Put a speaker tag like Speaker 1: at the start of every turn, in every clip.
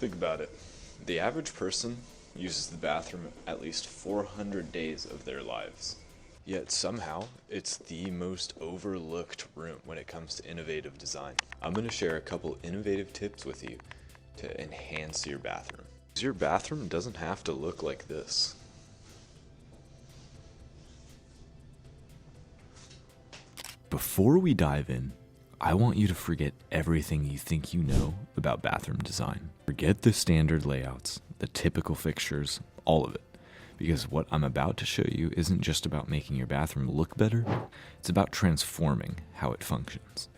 Speaker 1: Think about it. The average person uses the bathroom at least 400 days of their lives. Yet somehow, it's the most overlooked room when it comes to innovative design. I'm going to share a couple innovative tips with you to enhance your bathroom. Your bathroom doesn't have to look like this.
Speaker 2: Before we dive in, I want you to forget everything you think you know about bathroom design. Forget the standard layouts, the typical fixtures, all of it. Because what I'm about to show you isn't just about making your bathroom look better, it's about transforming how it functions.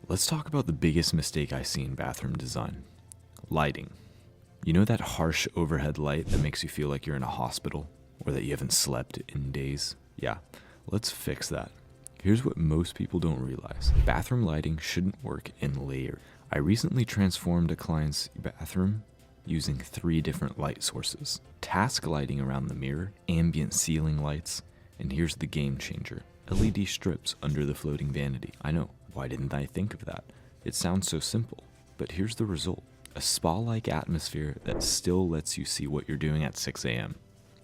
Speaker 2: Let's talk about the biggest mistake I see in bathroom design. Lighting. You know that harsh overhead light that makes you feel like you're in a hospital or that you haven't slept in days? Yeah, let's fix that. Here's what most people don't realize. Bathroom lighting shouldn't work in layers. I recently transformed a client's bathroom using 3 different light sources. Task lighting around the mirror, ambient ceiling lights, and here's the game changer. LED strips under the floating vanity. I know, why didn't I think of that? It sounds so simple, but here's the result. A spa-like atmosphere that still lets you see what you're doing at 6 a.m.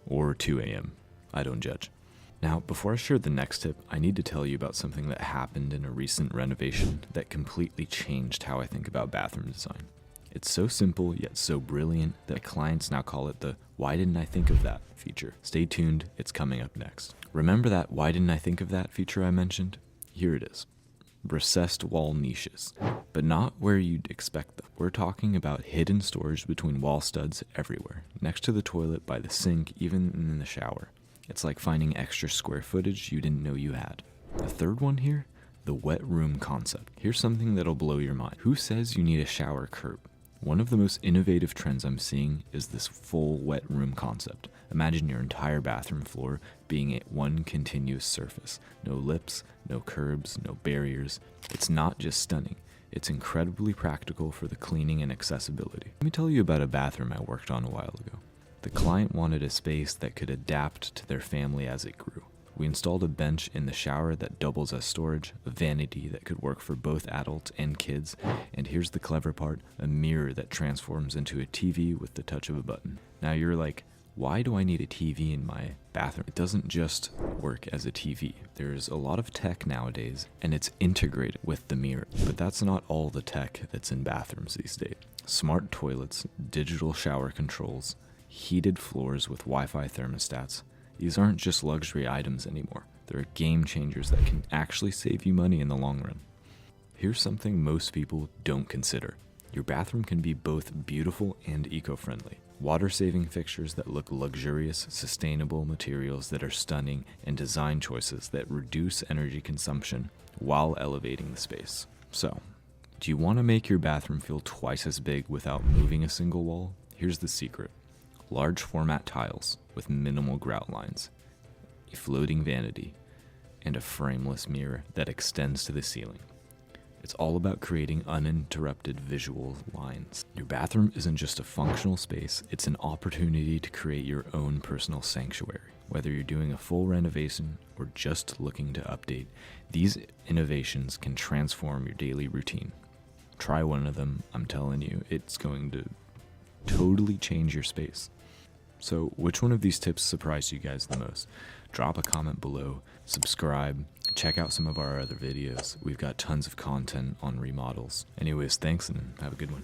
Speaker 2: or 2 a.m. I don't judge. Now, before I share the next tip, I need to tell you about something that happened in a recent renovation that completely changed how I think about bathroom design. It's so simple yet so brilliant that clients now call it the "why didn't I think of that" feature. Stay tuned, it's coming up next. Remember that "why didn't I think of that" feature I mentioned? Here it is. Recessed wall niches, but not where you'd expect them. We're talking about hidden storage between wall studs everywhere, next to the toilet, by the sink, even in the shower. It's like finding extra square footage you didn't know you had. The third one here, the wet room concept. Here's something that'll blow your mind. Who says you need a shower curb? One of the most innovative trends I'm seeing is this full wet room concept. Imagine your entire bathroom floor being one continuous surface. No lips, no curbs, no barriers. It's not just stunning, it's incredibly practical for the cleaning and accessibility. Let me tell you about a bathroom I worked on a while ago. The client wanted a space that could adapt to their family as it grew. We installed a bench in the shower that doubles as storage, a vanity that could work for both adults and kids, and here's the clever part, a mirror that transforms into a TV with the touch of a button. Now you're like, why do I need a TV in my bathroom? It doesn't just work as a TV. There's a lot of tech nowadays, and it's integrated with the mirror. But that's not all the tech that's in bathrooms these days. Smart toilets, digital shower controls, heated floors with Wi-Fi thermostats. These aren't just luxury items anymore. They're game changers that can actually save you money in the long run. Here's something most people don't consider. Your bathroom can be both beautiful and eco-friendly. Water-saving fixtures that look luxurious, sustainable materials that are stunning, and design choices that reduce energy consumption while elevating the space. So, do you want to make your bathroom feel twice as big without moving a single wall? Here's the secret. Large format tiles with minimal grout lines, a floating vanity, and a frameless mirror that extends to the ceiling. It's all about creating uninterrupted visual lines. Your bathroom isn't just a functional space, it's an opportunity to create your own personal sanctuary. Whether you're doing a full renovation or just looking to update, these innovations can transform your daily routine. Try one of them, I'm telling you, it's going to totally change your space. So which one of these tips surprised you guys the most? Drop a comment below, subscribe, check out some of our other videos. We've got tons of content on remodels. Anyways, thanks and have a good one.